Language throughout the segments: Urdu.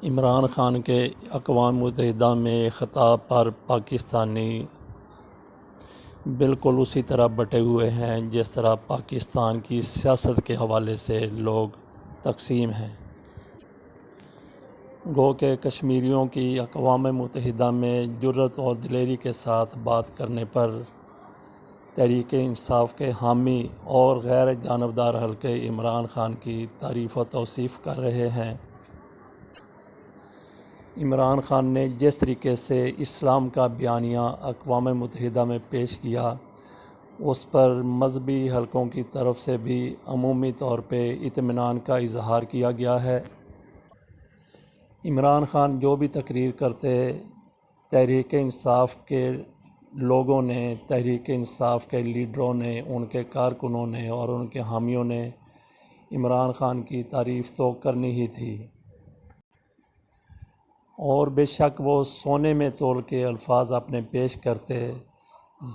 عمران خان کے اقوام متحدہ میں خطاب پر پاکستانی بالکل اسی طرح بٹے ہوئے ہیں جس طرح پاکستان کی سیاست کے حوالے سے لوگ تقسیم ہیں۔ گو کہ کشمیریوں کی اقوام متحدہ میں جرأت اور دلیری کے ساتھ بات کرنے پر تحریک انصاف کے حامی اور غیر جانبدار حلقے عمران خان کی تعریف و توصیف کر رہے ہیں۔ عمران خان نے جس طریقے سے اسلام کا بیانیہ اقوام متحدہ میں پیش کیا، اس پر مذہبی حلقوں کی طرف سے بھی عمومی طور پہ اطمینان کا اظہار کیا گیا ہے۔ عمران خان جو بھی تقریر کرتے، تحریک انصاف کے لوگوں نے، تحریک انصاف کے لیڈروں نے، ان کے کارکنوں نے اور ان کے حامیوں نے عمران خان کی تعریف تو کرنی ہی تھی، اور بے شک وہ سونے میں تول کے الفاظ اپنے پیش کرتے،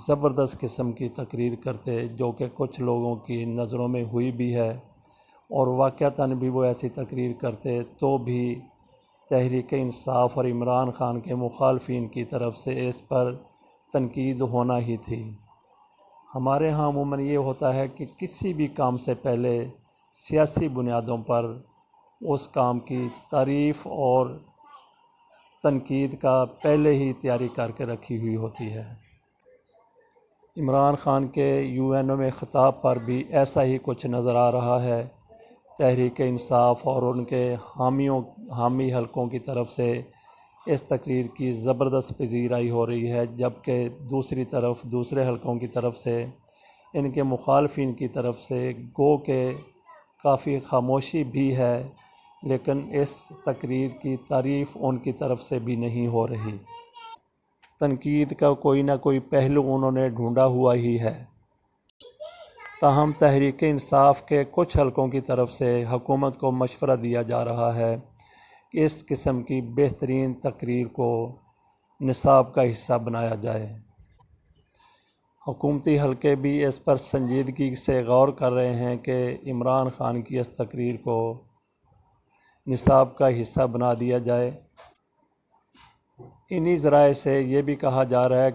زبردست قسم کی تقریر کرتے جو کہ کچھ لوگوں کی نظروں میں ہوئی بھی ہے، اور واقعتاً بھی وہ ایسی تقریر کرتے تو بھی تحریک انصاف اور عمران خان کے مخالفین کی طرف سے اس پر تنقید ہونا ہی تھی۔ ہمارے ہاں عموماً یہ ہوتا ہے کہ کسی بھی کام سے پہلے سیاسی بنیادوں پر اس کام کی تعریف اور تنقید کا پہلے ہی تیاری کر کے رکھی ہوئی ہوتی ہے۔ عمران خان کے UN میں خطاب پر بھی ایسا ہی کچھ نظر آ رہا ہے۔ تحریک انصاف اور ان کے حامی حلقوں کی طرف سے اس تقریر کی زبردست پذیرائی ہو رہی ہے، جبکہ دوسری طرف دوسرے حلقوں کی طرف سے، ان کے مخالفین کی طرف سے گو کہ کافی خاموشی بھی ہے، لیکن اس تقریر کی تعریف ان کی طرف سے بھی نہیں ہو رہی۔ تنقید کا کوئی نہ کوئی پہلو انہوں نے ڈھونڈا ہوا ہی ہے۔ تاہم تحریک انصاف کے کچھ حلقوں کی طرف سے حکومت کو مشورہ دیا جا رہا ہے کہ اس قسم کی بہترین تقریر کو نصاب کا حصہ بنایا جائے۔ حکومتی حلقے بھی اس پر سنجیدگی سے غور کر رہے ہیں کہ عمران خان کی اس تقریر کو نصاب کا حصہ بنا دیا جائے۔ انہی ذرائع سے یہ بھی کہا جا رہا ہے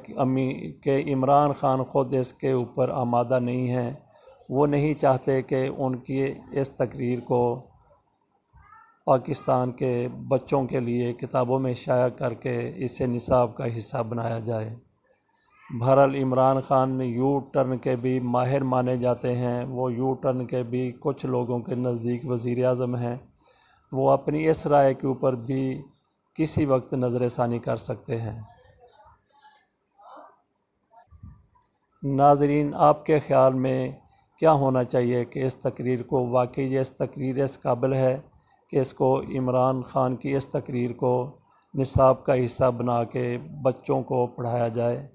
کہ عمران خان خود اس کے اوپر آمادہ نہیں ہیں، وہ نہیں چاہتے کہ ان کی اس تقریر کو پاکستان کے بچوں کے لیے کتابوں میں شائع کر کے اسے نصاب کا حصہ بنایا جائے۔ بہرحال عمران خان یو ٹرن کے بھی ماہر مانے جاتے ہیں، وہ یو ٹرن کے بھی کچھ لوگوں کے نزدیک وزیر اعظم ہیں، وہ اپنی اس رائے کے اوپر بھی کسی وقت نظر ثانی کر سکتے ہیں۔ ناظرین، آپ کے خیال میں کیا ہونا چاہیے کہ اس تقریر کو واقعی اس تقریر اس قابل ہے کہ اس کو عمران خان کی اس تقریر کو نصاب کا حصہ بنا کے بچوں کو پڑھایا جائے؟